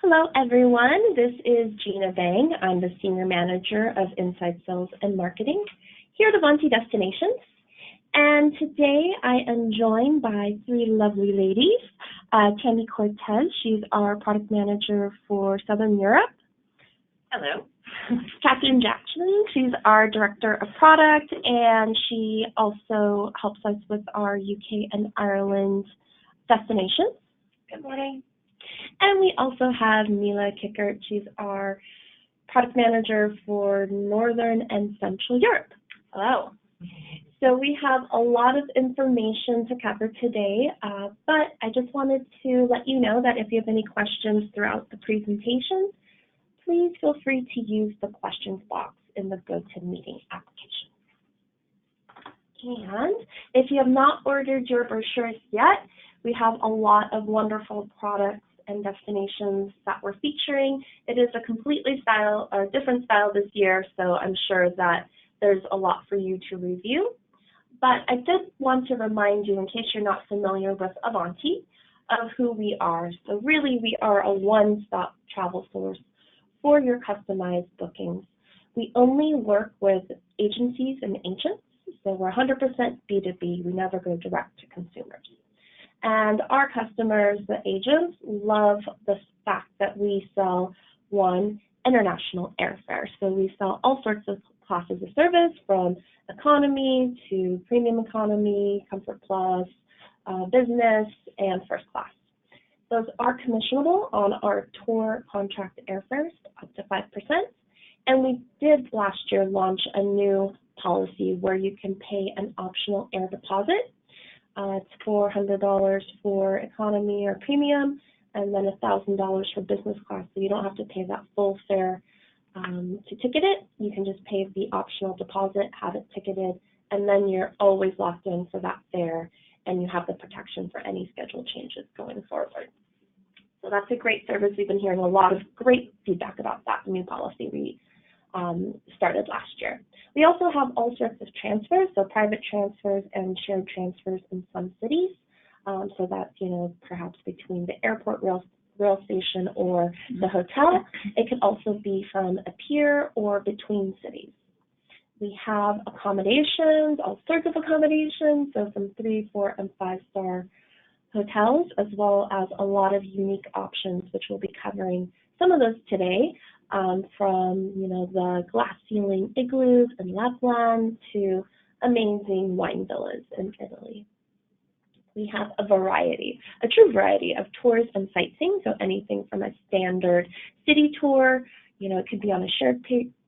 Hello, everyone. This is Gina Vang. I'm the Senior Manager of Inside Sales and Marketing here at Avanti Destinations. And today I am joined by three lovely ladies. Tammy Cortez, she's our Product Manager for Southern Europe. Hello. Catherine Jackson, she's our Director of Product, and she also helps us with our UK and Ireland destinations. Good morning. And we also have Mila Kickert. She's our Product Manager for Northern and Central Europe. Hello. So we have a lot of information to cover today, but I just wanted to let you know that if you have any questions throughout the presentation, please feel free to use the questions box in the GoToMeeting application. And if you have not ordered your brochures yet, we have a lot of wonderful products and destinations that we're featuring. It is a completely different style this year, so I'm sure that there's a lot for you to review. But I did want to remind you, in case you're not familiar with Avanti, of who we are. So really, we are a one-stop travel source for your customized bookings. We only work with agencies and agents, so we're 100% B2B. We never go direct to consumers. And our customers, the agents, love the fact that we sell, one, international airfare. So we sell all sorts of classes of service, from economy to premium economy, comfort plus, business, and first class. Those are commissionable on our tour contract airfares, up to 5%. And we did last year launch a new policy where you can pay an optional air deposit. It's $400 for economy or premium, and then $1,000 for business class. So you don't have to pay that full fare to ticket it. You can just pay the optional deposit, have it ticketed, and then you're always locked in for that fare, and you have the protection for any schedule changes going forward. So that's a great service. We've been hearing a lot of great feedback about that new policy we started last year. We also have all sorts of transfers, so private transfers and shared transfers in some cities. So that's, perhaps between the airport rail station or the hotel. It can also be from a pier or between cities. We have accommodations, all sorts of accommodations, so from 3, 4, and 5-star hotels, as well as a lot of unique options, which we'll be covering some of those today. From the glass ceiling igloos in Lapland to amazing wine villas in Italy. We have a true variety of tours and sightseeing, so anything from a standard city tour, it could be on a shared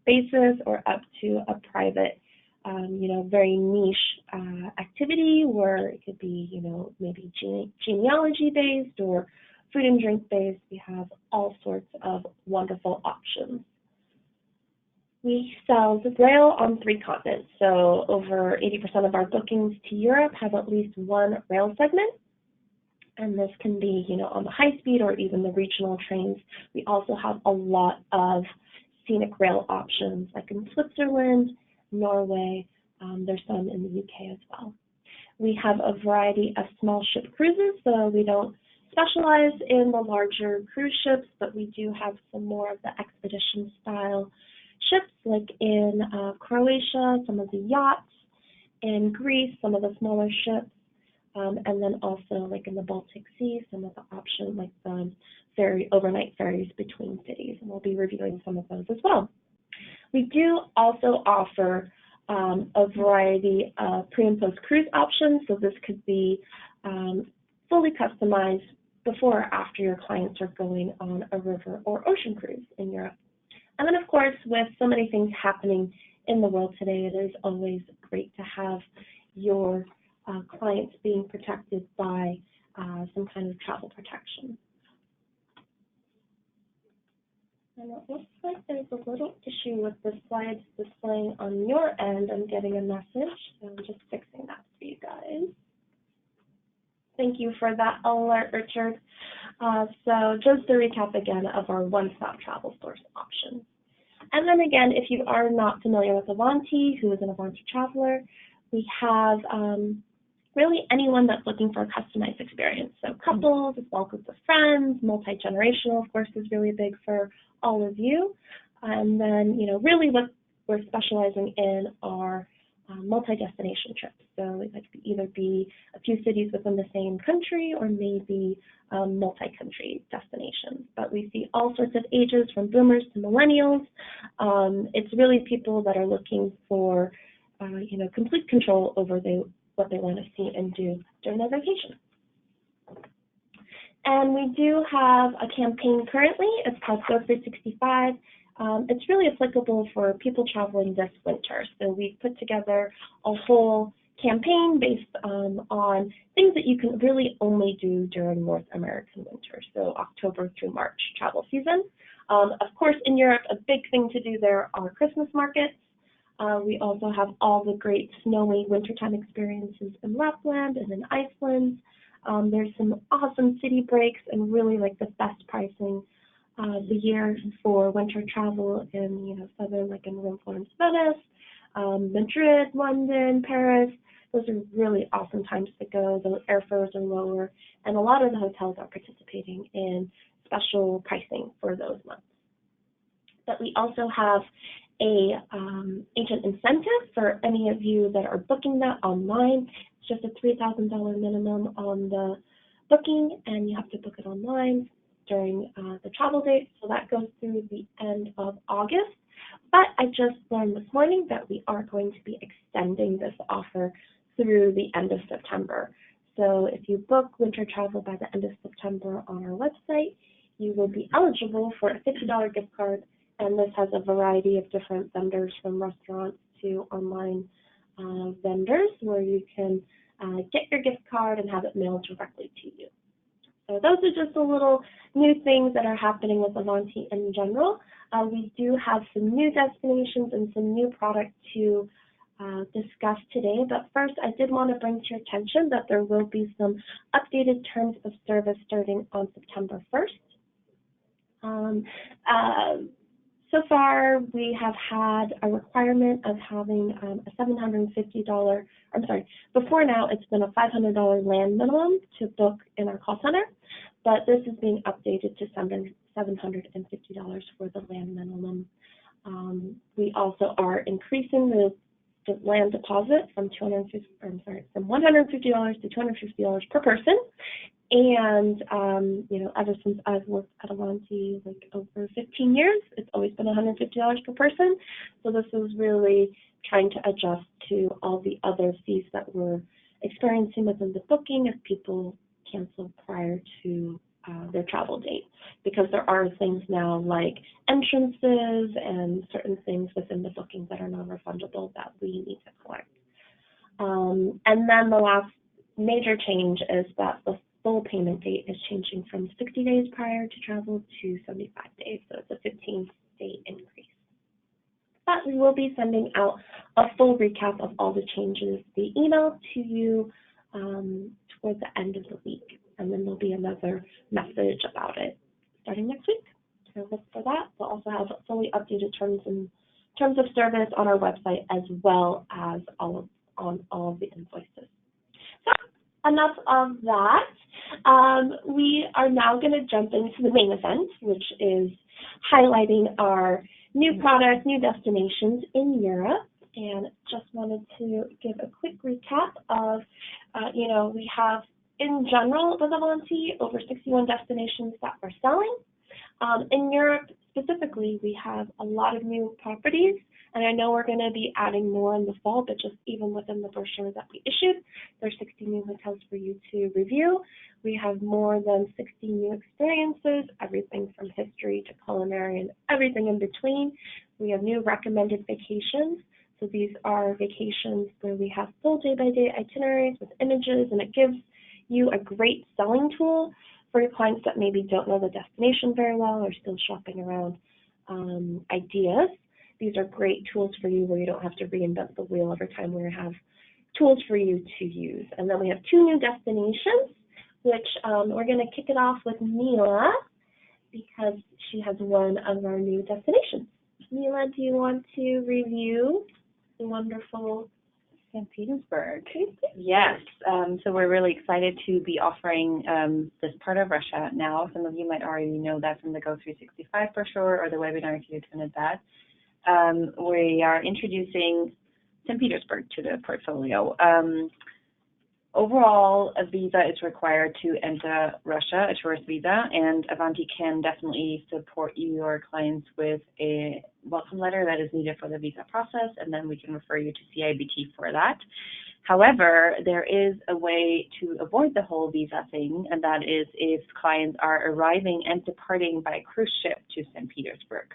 basis, or up to a private, very niche activity where it could be, maybe genealogy-based or food and drink based. We have all sorts of wonderful options. We sell the rail on 3 continents, so over 80% of our bookings to Europe have at least one rail segment, and this can be, on the high speed or even the regional trains. We also have a lot of scenic rail options, like in Switzerland, Norway. There's some in the UK as well. We have a variety of small ship cruises, so we don't specialize in the larger cruise ships, but we do have some more of the expedition style ships, like in Croatia, some of the yachts, in Greece, some of the smaller ships, and then also like in the Baltic Sea, some of the options like the overnight ferries between cities, and we'll be reviewing some of those as well. We do also offer a variety of pre and post cruise options, so this could be fully customized before or after your clients are going on a river or ocean cruise in Europe. And then, of course, with so many things happening in the world today, it is always great to have your clients being protected by some kind of travel protection. And it looks like there's a little issue with the slides displaying on your end. I'm getting a message, so I'm just fixing that for you guys. Thank you for that alert, Richard. So just to recap again of our one-stop travel source options. And then again, if you are not familiar with Avanti, who is an Avanti traveler, we have really anyone that's looking for a customized experience. So couples, small groups of friends, multi-generational, of course, is really big for all of you. And then, really what we're specializing in are multi-destination trips. So it could either be a few cities within the same country or maybe multi-country destinations. But we see all sorts of ages from boomers to millennials. It's really people that are looking for, complete control over what they want to see and do during their vacation. And we do have a campaign currently. It's called Go 365. It's really applicable for people traveling this winter. So we've put together a whole campaign based on things that you can really only do during North American winter, so October through March travel season. Of course, in Europe, a big thing to do there are Christmas markets. We also have all the great snowy wintertime experiences in Lapland and in Iceland. There's some awesome city breaks and really the best pricing the year for winter travel in southern, in Rome, Florence, Venice, Madrid, London, Paris. Those are really awesome times to go. The airfares are lower, and a lot of the hotels are participating in special pricing for those months. But we also have a agent incentive for any of you that are booking that online. It's just a $3,000 minimum on the booking, and you have to book it online during the travel date. So that goes through the end of August. But I just learned this morning that we are going to be extending this offer through the end of September. So if you book winter travel by the end of September on our website, you will be eligible for a $50 gift card. And this has a variety of different vendors, from restaurants to online vendors, where you can get your gift card and have it mailed directly to you. So those are just a little new things that are happening with Avanti in general. We do have some new destinations and some new products to discuss today. But first, I did want to bring to your attention that there will be some updated terms of service starting on September 1st. So far, we have had a requirement of having a $750, before now it's been a $500 land minimum to book in our call center, but this is being updated to $750 for the land minimum. We also are increasing the land deposit from $150 to $250 per person. And, ever since I've worked at Avanti, over 15 years, it's always been $150 per person. So this is really trying to adjust to all the other fees that we're experiencing within the booking if people cancel prior to their travel date, because there are things now like entrances and certain things within the booking that are non-refundable that we need to collect. And then the last major change is that the full payment date is changing from 60 days prior to travel to 75 days, so it's a 15-day increase. But we will be sending out a full recap of all the changes via email to you towards the end of the week, and then there'll be another message about it starting next week. So look for that. We'll also have fully updated terms of service on our website, as well as on all of the invoices. So enough of that. We are now going to jump into the main event, which is highlighting our new product, new destinations in Europe. And just wanted to give a quick recap of, we have, in general, with Avanti, over 61 destinations that we're selling. In Europe specifically, we have a lot of new properties, and I know we're going to be adding more in the fall, but just even within the brochure that we issued, there's 60 new hotels for you to review. We have more than 60 new experiences, everything from history to culinary and everything in between. We have new recommended vacations. So these are vacations where we have full day-by-day itineraries with images, and it gives you a great selling tool for your clients that maybe don't know the destination very well or still shopping around ideas. These are great tools for you where you don't have to reinvent the wheel every time. We have tools for you to use. And then we have two new destinations, which we're going to kick it off with Mila, because she has one of our new destinations. Mila, do you want to review the wonderful St. Petersburg. Yes, so we're really excited to be offering this part of Russia now. Some of you might already know that from the Go 365 brochure or the webinar if you attended that. We are introducing St. Petersburg to the portfolio. Overall, a visa is required to enter Russia, a tourist visa, and Avanti can definitely support your clients with a welcome letter that is needed for the visa process, and then we can refer you to CIBT for that. However, there is a way to avoid the whole visa thing, and that is if clients are arriving and departing by cruise ship to St. Petersburg.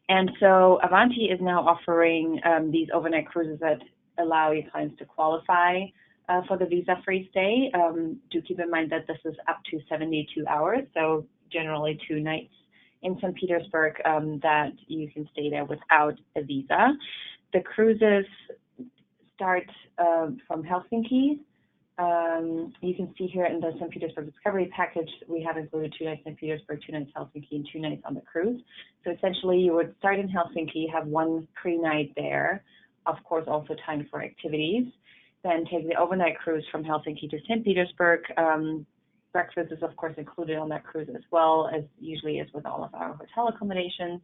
And so Avanti is now offering these overnight cruises that allow your clients to qualify for the visa-free stay. Do keep in mind that this is up to 72 hours, so generally 2 nights in St. Petersburg that you can stay there without a visa. The cruises start from Helsinki. You can see here in the St. Petersburg Discovery package, we have included 2 nights in St. Petersburg, 2 nights Helsinki, and 2 nights on the cruise. So essentially, you would start in Helsinki, have 1 pre-night there, of course, also time for activities. Then take the overnight cruise from Helsinki to St. Petersburg. Breakfast is, of course, included on that cruise as well, as usually is with all of our hotel accommodations.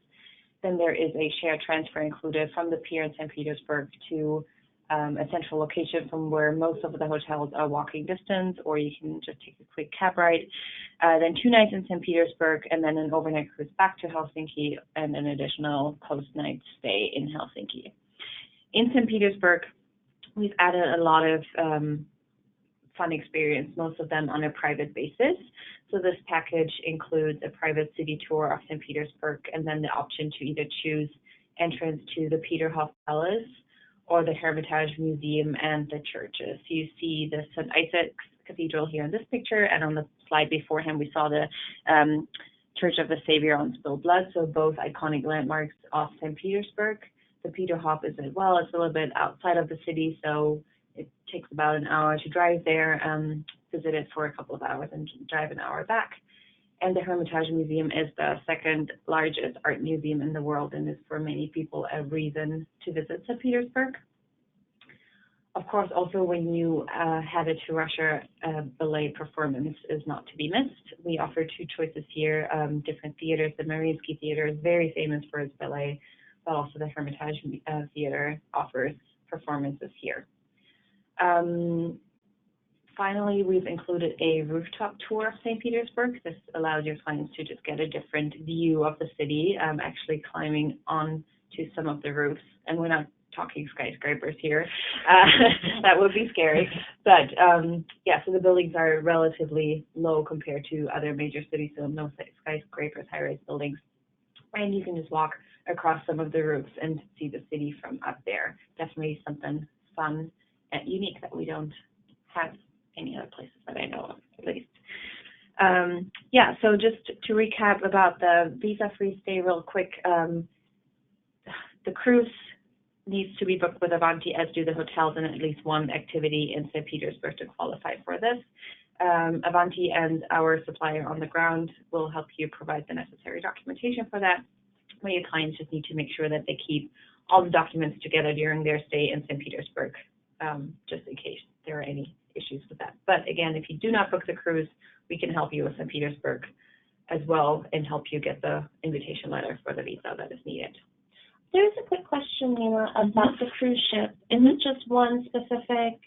Then there is a shared transfer included from the pier in St. Petersburg to a central location from where most of the hotels are walking distance, or you can just take a quick cab ride. Then 2 nights in St. Petersburg, and then an overnight cruise back to Helsinki, and an additional post-night stay in Helsinki. In St. Petersburg, we've added a lot of fun experience, most of them on a private basis. So this package includes a private city tour of St. Petersburg, and then the option to either choose entrance to the Peterhof Palace or the Hermitage Museum and the churches. So you see the St. Isaac's Cathedral here in this picture, and on the slide beforehand we saw the Church of the Savior on Spilled Blood, so both iconic landmarks of St. Petersburg. The Peterhof is as well. It's a little bit outside of the city, so it takes about an hour to drive there, visit it for a couple of hours, and drive an hour back. And the Hermitage Museum is the 2nd largest art museum in the world, and is for many people a reason to visit St. Petersburg. Of course, also when you headed to Russia, ballet performance is not to be missed. We offer 2 choices here, different theaters. The Mariinsky Theater is very famous for its ballet, but also the Hermitage Theater offers performances here. Finally, we've included a rooftop tour of St. Petersburg. This allows your clients to just get a different view of the city, actually climbing on to some of the roofs. And we're not talking skyscrapers here. That would be scary. But yeah, so the buildings are relatively low compared to other major cities, so no skyscrapers, high-rise buildings. And you can just walk across some of the roofs and see the city from up there. Definitely something fun and unique that we don't have any other places that I know of, at least. Yeah, so just to recap about the visa-free stay real quick, the cruise needs to be booked with Avanti, as do the hotels, and at least 1 activity in St. Petersburg to qualify for this. Avanti and our supplier on the ground will help you provide the necessary documentation for that. But your clients just need to make sure that they keep all the documents together during their stay in St. Petersburg, just in case there are any issues with that. But again, if you do not book the cruise, we can help you with St. Petersburg as well and help you get the invitation letter for the visa that is needed. There's a quick question, Nina, about the cruise ship. Is it just one specific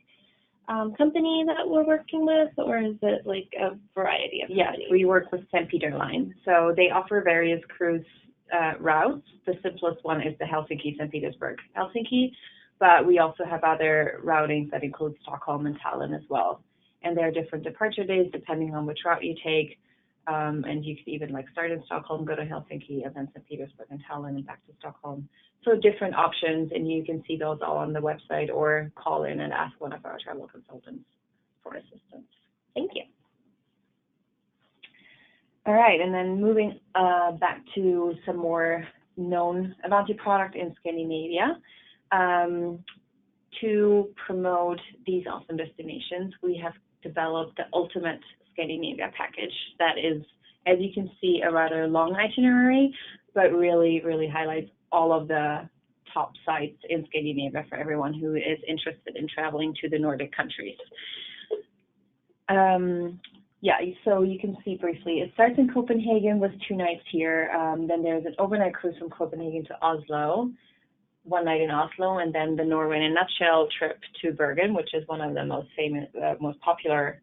company that we're working with, or is it like a variety of companies? Yes, we work with St. Peter Line. So they offer various cruise routes. The simplest one is the Helsinki-St. Petersburg-Helsinki, but we also have other routings that include Stockholm and Tallinn as well. And there are different departure days depending on which route you take. And you could even start in Stockholm, go to Helsinki, and then St. Petersburg and Tallinn and back to Stockholm. So different options, and you can see those all on the website or call in and ask one of our travel consultants for assistance. Thank you. All right, and then moving back to some more known Avanti product in Scandinavia. To promote these awesome destinations, we have developed the ultimate Scandinavia package that is, as you can see, a rather long itinerary, but really, really highlights all of the top sites in Scandinavia for everyone who is interested in traveling to the Nordic countries. Yeah, so you can see briefly, it starts in Copenhagen with 2 nights here. Then there's an overnight cruise from Copenhagen to Oslo, 1 night in Oslo, and then the Norway in a Nutshell trip to Bergen, which is one of the most famous, most popular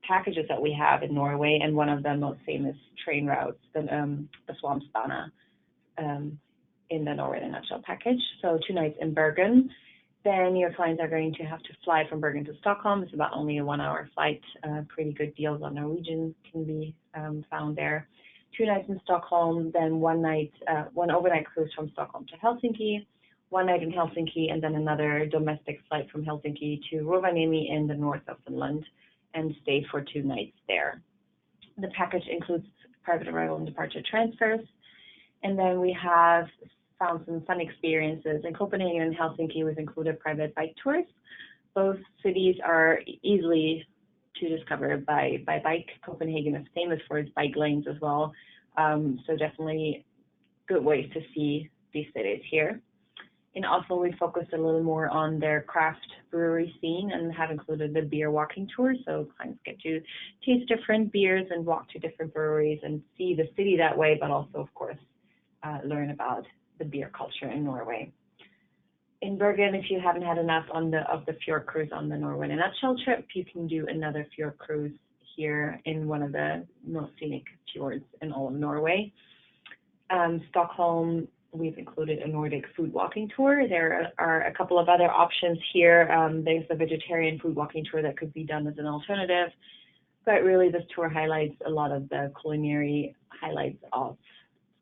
packages that we have in Norway, and one of the most famous train routes, the Svampsbana, in the Norway in a Nutshell package. So 2 nights in Bergen. Then your clients are going to have to fly from Bergen to Stockholm. It's about only a 1-hour flight. Pretty good deals on Norwegian can be found there. 2 nights in Stockholm, then 1 overnight cruise from Stockholm to Helsinki, 1 night in Helsinki, and then another domestic flight from Helsinki to Rovaniemi in the north of Finland, and stay for 2 nights there. The package includes private arrival and departure transfers. And then we have found some fun experiences. In Copenhagen and Helsinki, we've included private bike tours. Both cities are easily to discover by bike. Copenhagen is famous for its bike lanes as well. So definitely good ways to see these cities here. In Oslo, we focused a little more on their craft brewery scene and have included the beer walking tour. So clients get to taste different beers and walk to different breweries and see the city that way, but also, of course, learn about the beer culture in Norway. In Bergen, if you haven't had enough of the fjord cruise on the Norway in a Nutshell trip, you can do another fjord cruise here in one of the most scenic fjords in all of Norway. Stockholm, we've included a Nordic food walking tour. There are a couple of other options here. There's the vegetarian food walking tour that could be done as an alternative, but really this tour highlights a lot of the culinary highlights of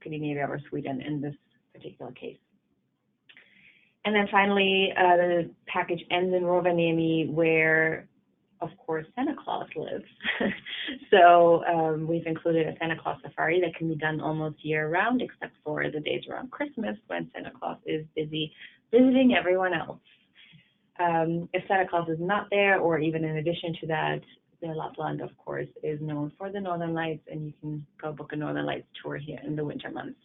Scandinavia or Sweden in this particular case. And then finally, the package ends in Rovaniemi, where, of course, Santa Claus lives. So we've included a Santa Claus safari that can be done almost year-round, except for the days around Christmas when Santa Claus is busy visiting everyone else. If Santa Claus is not there, or even in addition to that, the Lapland, of course, is known for the Northern Lights, and you can go book a Northern Lights tour here in the winter months.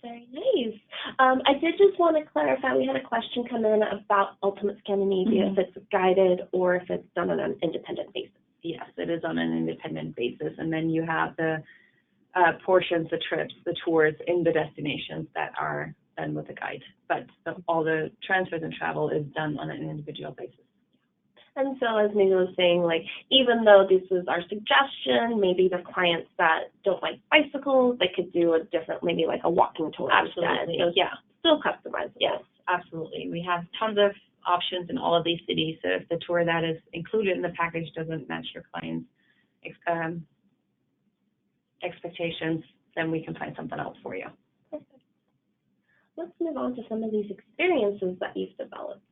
Very nice. I did just want to clarify, we had a question come in about Ultimate Scandinavia, if it's guided or if it's done on an independent basis. Yes, it is on an independent basis. And then you have the portions, the trips, the tours in the destinations that are done with a guide. But all the transfers and travel is done on an individual basis. And so, as Mila was saying, like, even though this is our suggestion, maybe the clients that don't like bicycles, they could do a different, maybe like a walking tour. Absolutely. So, yeah, still customizable. Yes, absolutely. We have tons of options in all of these cities. So if the tour that is included in the package doesn't match your client's expectations, then we can find something else for you. Perfect. Let's move on to some of these experiences that you've developed.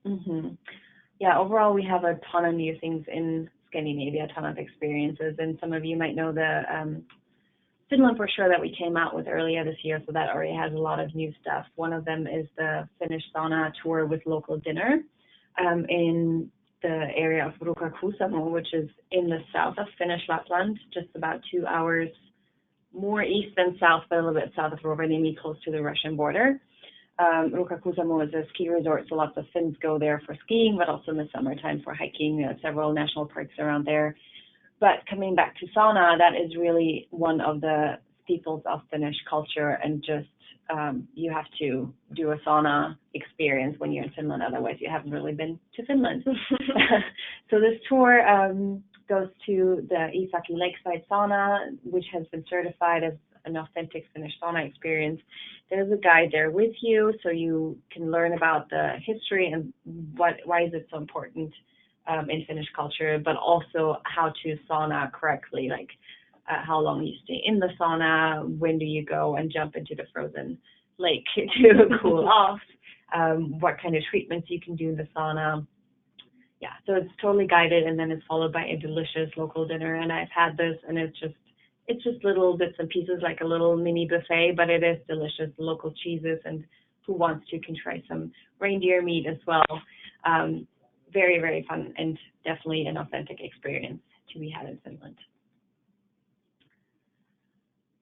Yeah, overall, we have a ton of new things in Scandinavia, a ton of experiences, and some of you might know the Finland brochure that we came out with earlier this year, so that already has a lot of new stuff. One of them is the Finnish sauna tour with local dinner in the area of Ruuhka-Kuusamo, which is in the south of Finnish Lapland, just about 2 hours more east than south, but a little bit south of Rovaniemi, close to the Russian border. Ruuhka-Kuusamo is a ski resort, so lots of Finns go there for skiing, but also in the summertime for hiking. Several national parks around there. But coming back to sauna, that is really one of the staples of Finnish culture, and just you have to do a sauna experience when you're in Finland, otherwise you haven't really been to Finland. So this tour goes to the Iisalmi Lakeside Sauna, which has been certified as an authentic Finnish sauna experience. There's a guide there with you, so you can learn about the history and why is it so important in Finnish culture, but also how to sauna correctly, like how long you stay in the sauna, when do you go and jump into the frozen lake to cool off, what kind of treatments you can do in the sauna. Yeah, so it's totally guided, and then it's followed by a delicious local dinner. And I've had this, and it's just little bits and pieces, like a little mini buffet, but it is delicious. Local cheeses, and who wants to can try some reindeer meat as well. Very, very fun, and definitely an authentic experience to be had in Finland.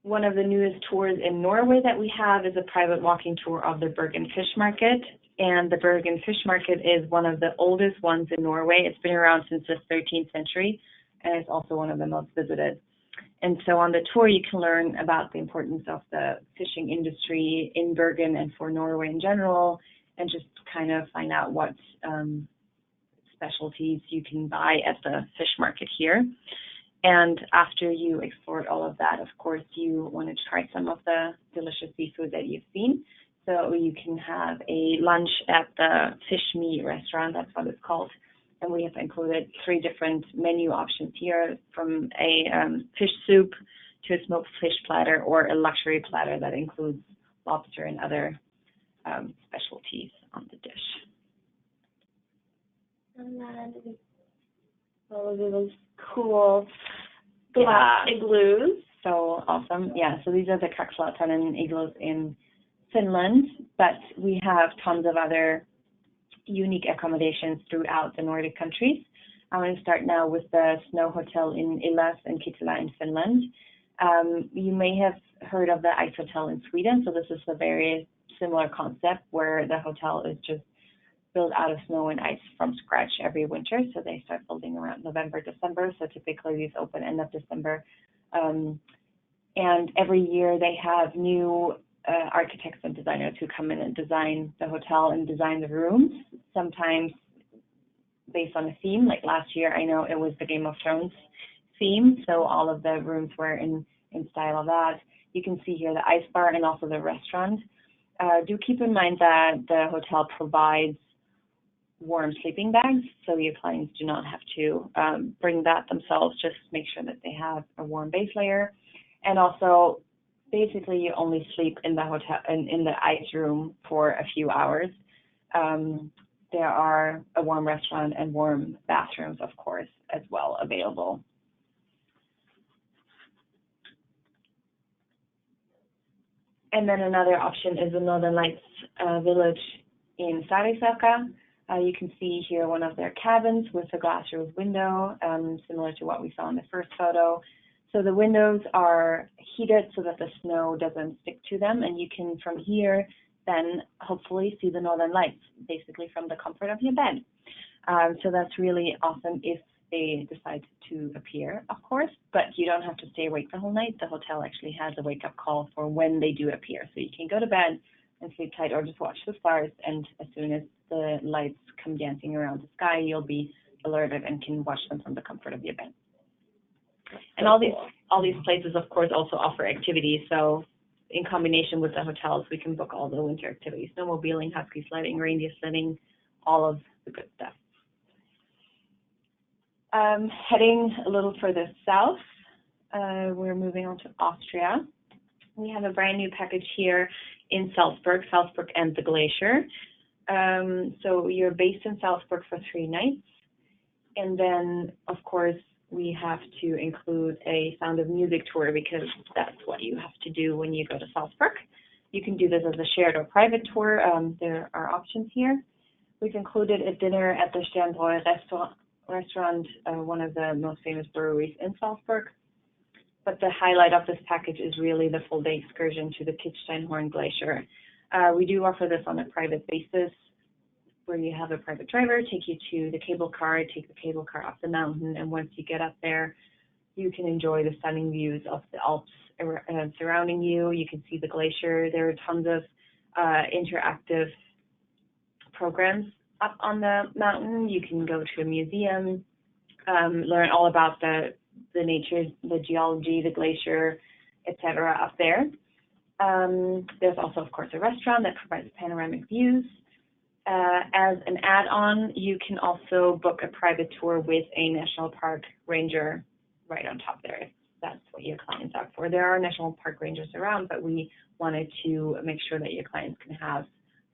One of the newest tours in Norway that we have is a private walking tour of the Bergen Fish Market. And the Bergen Fish Market is one of the oldest ones in Norway. It's been around since the 13th century, and it's also one of the most visited. And so on the tour, you can learn about the importance of the fishing industry in Bergen and for Norway in general, and just kind of find out what specialties you can buy at the fish market here. And after you explored all of that, of course, you want to try some of the delicious seafood that you've seen. So you can have a lunch at the fish meat restaurant, that's what it's called. And we have included 3 different menu options here, from a fish soup to a smoked fish platter, or a luxury platter that includes lobster and other specialties on the dish. And then all of those cool glass igloos. So awesome. Yeah, so these are the Kakslatanen igloos in Finland, but we have tons of other unique accommodations throughout the Nordic countries. I'm going to start now with the Snow Hotel in Illas and Kittilä in Finland. You may have heard of the Ice Hotel in Sweden, so this is a very similar concept where the hotel is just built out of snow and ice from scratch every winter. So they start building around November, December. So typically these open end of December. And every year they have new architects and designers who come in and design the hotel and design the rooms, sometimes based on a theme. Like last year, I know it was the Game of Thrones theme, so all of the rooms were in style of that. You can see here the ice bar and also the restaurant. Do keep in mind that the hotel provides warm sleeping bags, so your clients do not have to bring that themselves. Just make sure that they have a warm base layer. And also, basically, you only sleep in the hotel in the ice room for a few hours. There are a warm restaurant and warm bathrooms, of course, as well available. And then another option is the Northern Lights village in Saariselkä. You can see here one of their cabins with a glass roof window, similar to what we saw in the first photo. So the windows are heated so that the snow doesn't stick to them, and you can, from here, then hopefully see the Northern Lights, basically from the comfort of your bed. So that's really awesome if they decide to appear, of course, but you don't have to stay awake the whole night. The hotel actually has a wake-up call for when they do appear. So you can go to bed and sleep tight or just watch the stars, and as soon as the lights come dancing around the sky, you'll be alerted and can watch them from the comfort of your bed. And all these places, of course, also offer activities. So in combination with the hotels, we can book all the winter activities: snowmobiling, husky sledding, reindeer sledding, all of the good stuff. Heading a little further south, we're moving on to Austria. We have a brand new package here in Salzburg and the Glacier. So you're based in Salzburg for 3 nights. And then, of course, we have to include a Sound of Music tour, because that's what you have to do when you go to Salzburg. You can do this as a shared or private tour. There are options here. We've included a dinner at the Sternbräu restaurant, one of the most famous breweries in Salzburg. But the highlight of this package is really the full-day excursion to the Kitzsteinhorn Glacier. We do offer this on a private basis, where you have a private driver take you to the cable car, take the cable car up the mountain, and once you get up there, you can enjoy the stunning views of the Alps surrounding you. You can see the glacier. There are tons of interactive programs up on the mountain. You can go to a museum, learn all about the nature, the geology, the glacier, etc. up there. There's also, of course, a restaurant that provides panoramic views. As an add-on, you can also book a private tour with a national park ranger right on top there, if that's what your clients are for. There are national park rangers around, but we wanted to make sure that your clients can have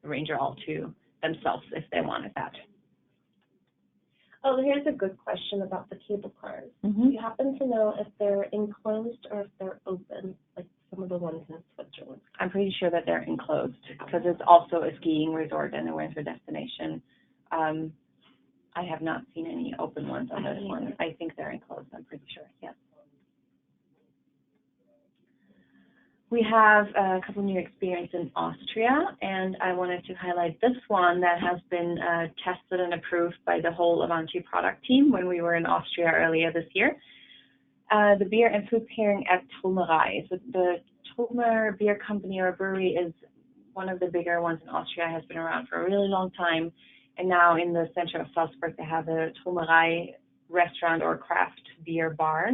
the ranger all to themselves if they wanted that. Oh, here's a good question about the cable cars. Mm-hmm. Do you happen to know if they're enclosed or if they're open, like some of the ones in Switzerland? I'm pretty sure that they're enclosed, because it's also a skiing resort and a winter destination. I have not seen any open ones on this one. I think they're enclosed, I'm pretty sure, yes. We have a couple new experience in Austria, and I wanted to highlight this one that has been tested and approved by the whole Avanti product team when we were in Austria earlier this year. The beer and food pairing at Traumerei. So the Traumer beer company or brewery is one of the bigger ones in Austria, has been around for a really long time. And now in the center of Salzburg, they have a Traumerei restaurant or craft beer bar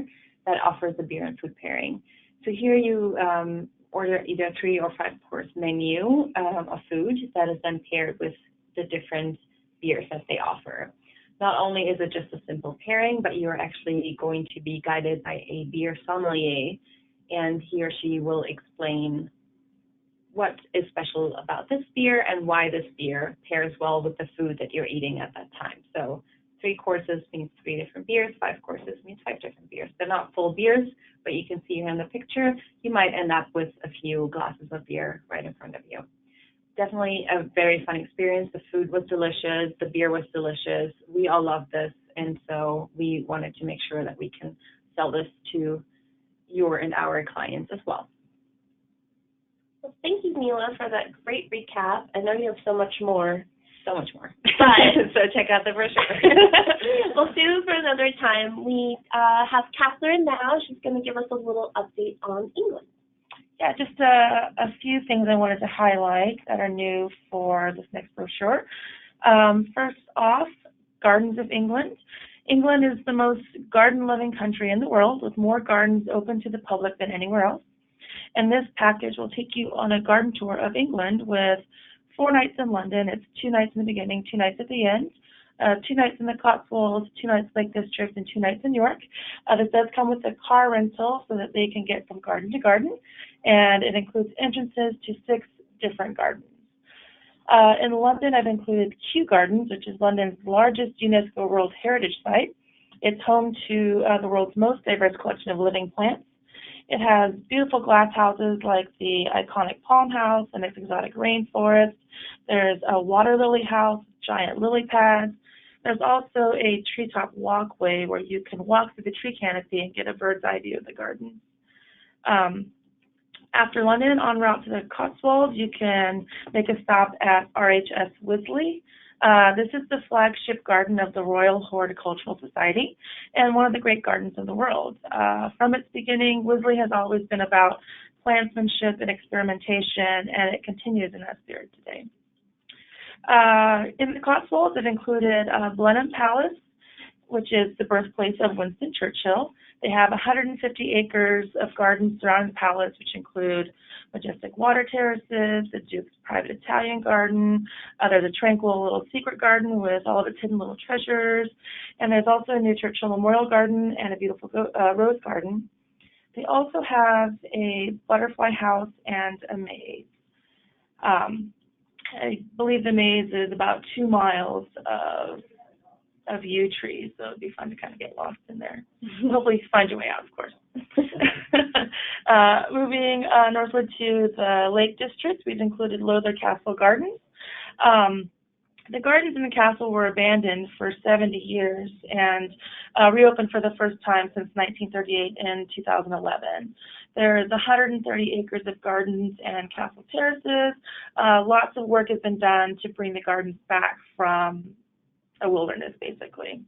that offers the beer and food pairing. So here you order either a 3 or 5 course menu of food that is then paired with the different beers that they offer. Not only is it just a simple pairing, but you're actually going to be guided by a beer sommelier, and he or she will explain what is special about this beer and why this beer pairs well with the food that you're eating at that time. So 3 courses means 3 different beers, 5 courses means 5 different beers. They're not full beers, but you can see here in the picture, you might end up with a few glasses of beer right in front of you. Definitely a very fun experience. The food was delicious, the beer was delicious. We all love this, and so we wanted to make sure that we can sell this to your and our clients as well. Well, thank you, Mila, for that great recap. I know you have so much more. So much more. But so check out the brochure. We'll save it for another time. We have Catherine now. She's going to give us a little update on England. Yeah, just a few things I wanted to highlight that are new for this next brochure. First off, Gardens of England. England is the most garden-loving country in the world, with more gardens open to the public than anywhere else. And this package will take you on a garden tour of England with 4 nights in London. It's 2 nights in the beginning, 2 nights at the end, 2 nights in the Cotswolds, 2 nights Lake District, and 2 nights in York. This does come with a car rental so that they can get from garden to garden, and it includes entrances to 6 different gardens. In London, I've included Kew Gardens, which is London's largest UNESCO World Heritage Site. It's home to the world's most diverse collection of living plants. It has beautiful glass houses like the iconic Palm House and its exotic rainforest. There's a water lily house, giant lily pads. There's also a treetop walkway where you can walk through the tree canopy and get a bird's eye view of the garden. After London, en route to the Cotswolds, you can make a stop at RHS Wisley. This is the flagship garden of the Royal Horticultural Society and one of the great gardens of the world. From its beginning, Wisley has always been about plantsmanship and experimentation, and it continues in that spirit today. In the Cotswolds, it included Blenheim Palace, which is the birthplace of Winston Churchill. They have 150 acres of gardens surrounding the palace, which include majestic water terraces, the Duke's private Italian garden, there's a tranquil little secret garden with all of its hidden little treasures, and there's also a new Churchill Memorial Garden and a beautiful rose garden. They also have a butterfly house and a maze. I believe the maze is about 2 miles of yew trees, so it'd be fun to kind of get lost in there. Hopefully find your way out, of course. Moving northward to the Lake District, we've included Lothian Castle Gardens. The gardens in the castle were abandoned for 70 years and reopened for the first time since 1938 and 2011. There's 130 acres of gardens and castle terraces. Lots of work has been done to bring the gardens back from a wilderness, basically.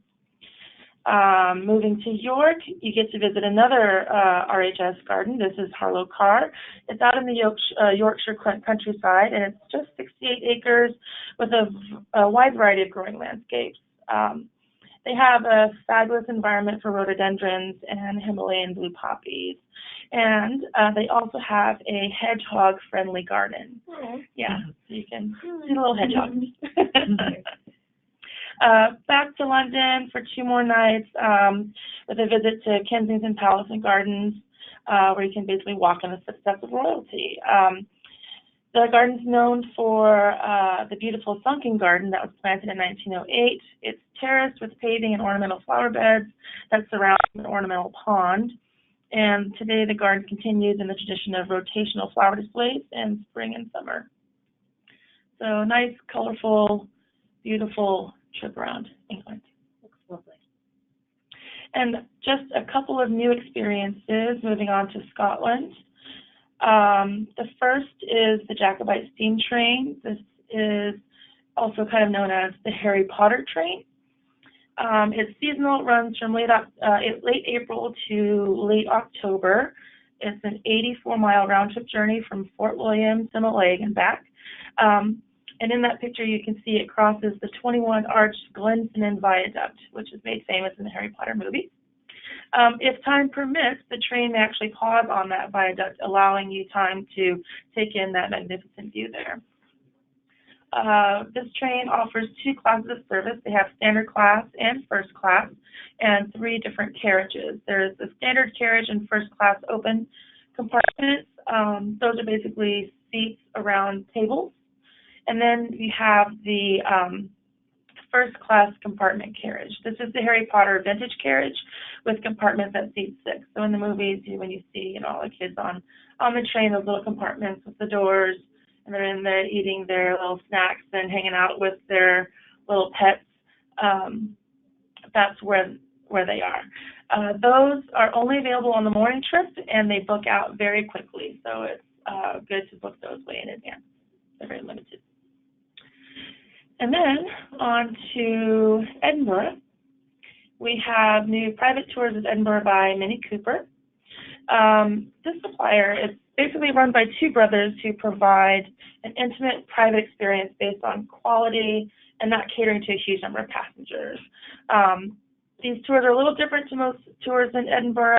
Moving to York, you get to visit another RHS garden. This is Harlow Carr. It's out in the Yorkshire countryside, and it's just 68 acres with a wide variety of growing landscapes. They have a fabulous environment for rhododendrons and Himalayan blue poppies. And they also have a hedgehog-friendly garden. Oh. Yeah, so you can see the little hedgehogs. Back to London for 2 more nights with a visit to Kensington Palace and Gardens, where you can basically walk in the footsteps of royalty. The garden's known for the beautiful sunken garden that was planted in 1908. It's terraced with paving and ornamental flower beds that surround an ornamental pond. And today the garden continues in the tradition of rotational flower displays in spring and summer. So nice, colorful, beautiful trip around England. Looks lovely. And just a couple of new experiences moving on to Scotland. The first is the Jacobite Steam Train. This is also kind of known as the Harry Potter train. It's seasonal. It runs from late April to late October. It's an 84-mile round-trip journey from Fort William to Mallaig and back. And in that picture, you can see it crosses the 21-arched Glenfinnan Viaduct, which is made famous in the Harry Potter movie. If time permits, the train may actually pause on that viaduct, allowing you time to take in that magnificent view there. This train offers 2 classes of service. They have standard class and first class, and 3 different carriages. There's the standard carriage and first class open compartments. Those are basically seats around tables. And then we have the first class compartment carriage. This is the Harry Potter vintage carriage with compartments that seat 6. So in the movies, when you see, all the kids on the train, those little compartments with the doors, and they're in there eating their little snacks and hanging out with their little pets, that's where they are. Those are only available on the morning trip, and they book out very quickly. So it's good to book those way in advance. They're very limited. And then on to Edinburgh. We have new private tours of Edinburgh by Mini Cooper. This supplier is basically run by 2 brothers who provide an intimate private experience based on quality and not catering to a huge number of passengers. These tours are a little different to most tours in Edinburgh.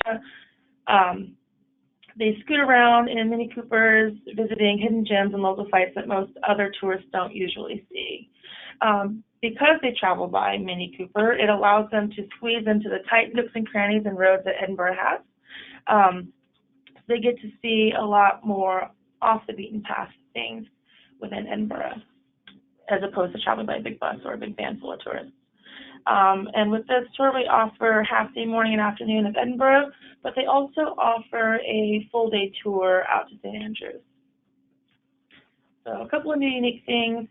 They scoot around in Mini Coopers, visiting hidden gems and local sites that most other tourists don't usually see. Because they travel by Mini Cooper, it allows them to squeeze into the tight nooks and crannies and roads that Edinburgh has. They get to see a lot more off the beaten path things within Edinburgh, as opposed to traveling by a big bus or a big van full of tourists. And with this tour, we offer half-day morning and afternoon of Edinburgh, but they also offer a full-day tour out to St. Andrews. So a couple of new unique things.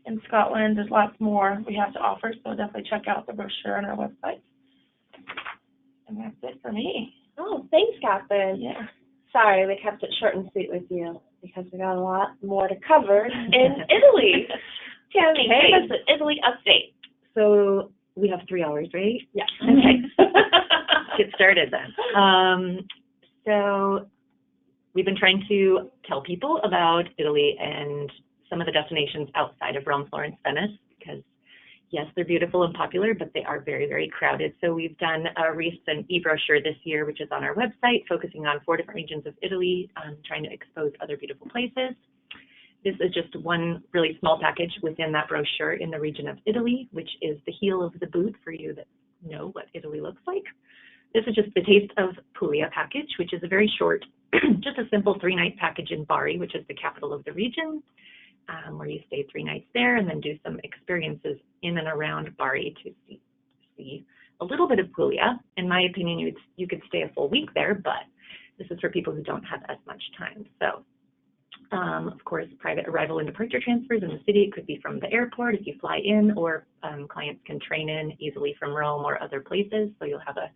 In Scotland, there's lots more we have to offer, so definitely check out the brochure on our website. And that's it for me. Oh, thanks, Catherine. Yeah. Sorry, we kept it short and sweet with you because we got a lot more to cover in Italy. Tammy, give us an Italy update. So we have 3 hours, right? Yes. Okay. Get started then. So we've been trying to tell people about Italy and some of the destinations outside of Rome, Florence, Venice, because yes, they're beautiful and popular, but they are very, very crowded. So we've done a recent e-brochure this year, which is on our website, focusing on 4 different regions of Italy, trying to expose other beautiful places. This is just one really small package within that brochure in the region of Italy, which is the heel of the boot for you that know what Italy looks like. This is just the Taste of Puglia package, which is a very short, just a simple 3-night package in Bari, which is the capital of the region, where you stay 3 nights there and then do some experiences in and around Bari to see a little bit of Puglia. In my opinion, you could stay a full week there, but this is for people who don't have as much time. So, of course, private arrival and departure transfers in the city. It could be from the airport if you fly in, or clients can train in easily from Rome or other places. So you'll have a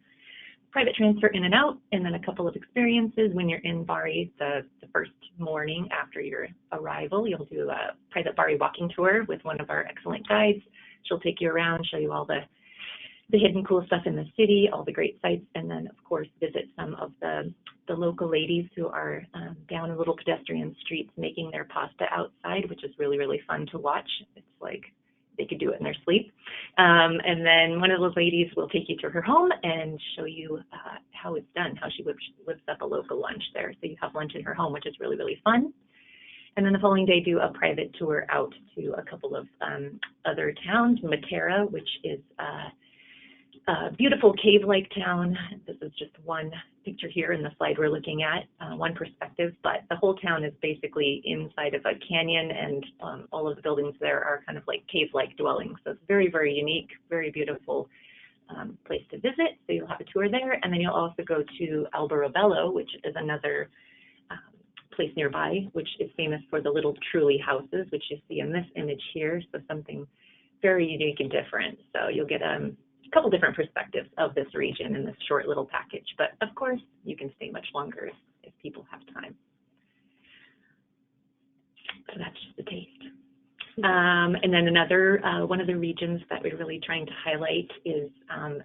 private transfer in and out, and then a couple of experiences when you're in Bari. The first morning after your arrival, you'll do a private Bari walking tour with one of our excellent guides. She'll take you around, show you all the hidden cool stuff in the city, all the great sites, and then of course visit some of the local ladies who are down in little pedestrian streets making their pasta outside, which is really, really fun to watch. It's like they could do it in their sleep. And then one of those ladies will take you to her home and show you how it's done, how she whips up a local lunch there. So you have lunch in her home, which is really, really fun. And then the following day, do a private tour out to a couple of other towns. Matera, which is a beautiful cave-like town. This is just one picture here in the slide we're looking at, one perspective, but the whole town is basically inside of a canyon, and all of the buildings there are kind of like cave-like dwellings. So it's very, very unique, very beautiful place to visit. So you'll have a tour there, and then you'll also go to Alberobello, which is another place nearby, which is famous for the little Trulli houses, which you see in this image here. So something very unique and different. So you'll get a couple different perspectives of this region in this short little package. But of course, you can stay much longer if if people have time. So that's just a taste. And then another, one of the regions that we're really trying to highlight is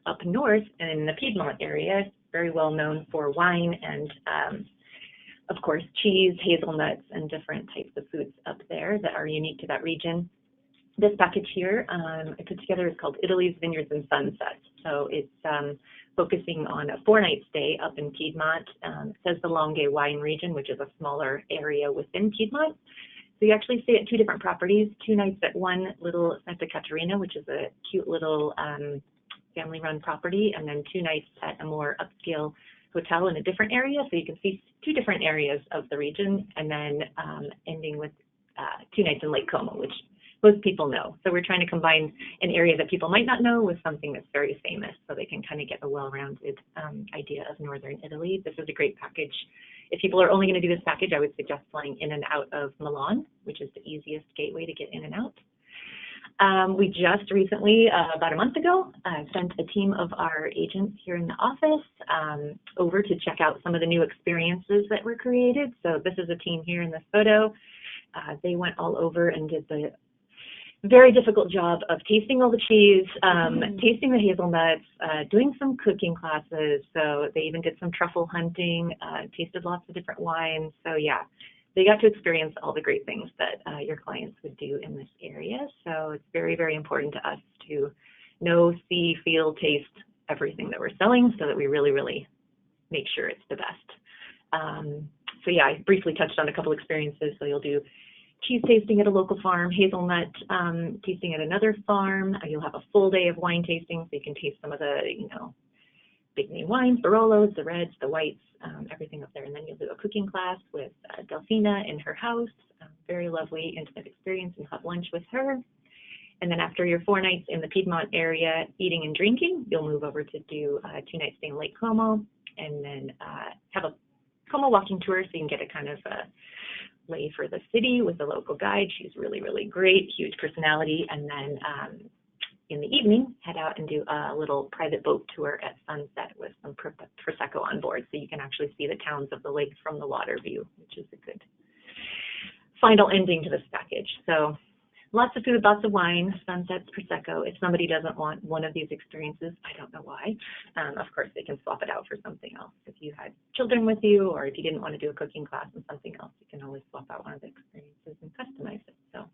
up north in the Piedmont area, very well known for wine and, of course, cheese, hazelnuts, and different types of foods up there that are unique to that region. This package here I put together is called Italy's Vineyards and Sunsets. So it's focusing on a 4-night stay up in Piedmont. It says the Langhe wine region, which is a smaller area within Piedmont. So you actually stay at 2 different properties, 2 nights at one little Santa Caterina, which is a cute little family-run property, and then 2 nights at a more upscale hotel in a different area. So you can see 2 different areas of the region, and then ending with 2 nights in Lake Como, which most people know. So we're trying to combine an area that people might not know with something that's very famous, so they can kind of get a well-rounded idea of northern Italy. This is a great package. If people are only going to do this package, I would suggest flying in and out of Milan, which is the easiest gateway to get in and out. We just recently, about a month ago, sent a team of our agents here in the office over to check out some of the new experiences that were created. So this is a team here in this photo. They went all over and did the very difficult job of tasting all the cheese, tasting the hazelnuts, doing some cooking classes. So they even did some truffle hunting, tasted lots of different wines. So yeah, they got to experience all the great things that your clients would do in this area. So it's very, very important to us to know, see, feel, taste everything that we're selling so that we really, really make sure it's the best. So yeah, I briefly touched on a couple experiences. So you'll do cheese tasting at a local farm, hazelnut tasting at another farm. You'll have a full day of wine tasting, so you can taste some of the, big name wines, Barolos, the reds, the whites, everything up there. And then you'll do a cooking class with Delfina in her house. Very lovely, intimate experience, and have lunch with her. And then after your 4 nights in the Piedmont area eating and drinking, you'll move over to do 2 nights stay in Lake Como, and then have a Como walking tour, so you can get a kind of lay for the city with a local guide. She's really, really great, huge personality. And then in the evening, head out and do a little private boat tour at sunset with some Prosecco on board, so you can actually see the towns of the lake from the water view, which is a good final ending to this package. So lots of food, lots of wine, sunsets, Prosecco. If somebody doesn't want one of these experiences, I don't know why. Of course, they can swap it out for something else. If you had children with you, or if you didn't want to do a cooking class and something else, you can always swap out one of the experiences and customize it. So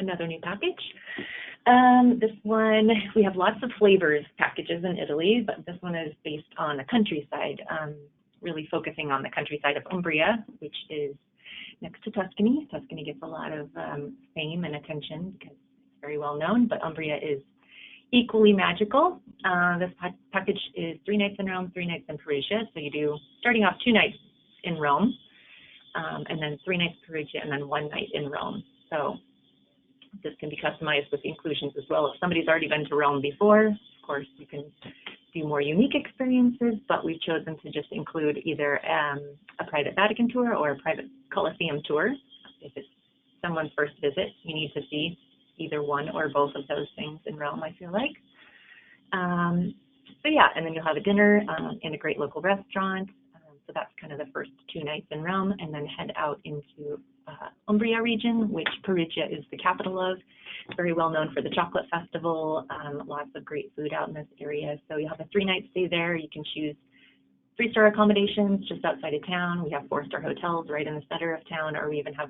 another new package. This one, we have lots of flavors packages in Italy, but this one is based on the countryside, really focusing on the countryside of Umbria, which is next to Tuscany. Tuscany gets a lot of fame and attention because it's very well known, but Umbria is equally magical. This package is 3 nights in Rome, 3 nights in Perugia. So you do, starting off 2 nights in Rome, and then 3 nights in Perugia, and then 1 night in Rome. So this can be customized with the inclusions as well. If somebody's already been to Rome before, of course, you can do more unique experiences, but we've chosen to just include either a private Vatican tour or a private Colosseum tour. If it's someone's first visit, you need to see either one or both of those things in Rome, I feel like. So yeah, and then you'll have a dinner in a great local restaurant. So that's kind of the first 2 nights in Rome, and then head out into Umbria region, which Perugia is the capital of. It's very well known for the chocolate festival, lots of great food out in this area. So you'll have a 3-night stay there. You can choose 3-star accommodations just outside of town. We have 4-star hotels right in the center of town, or we even have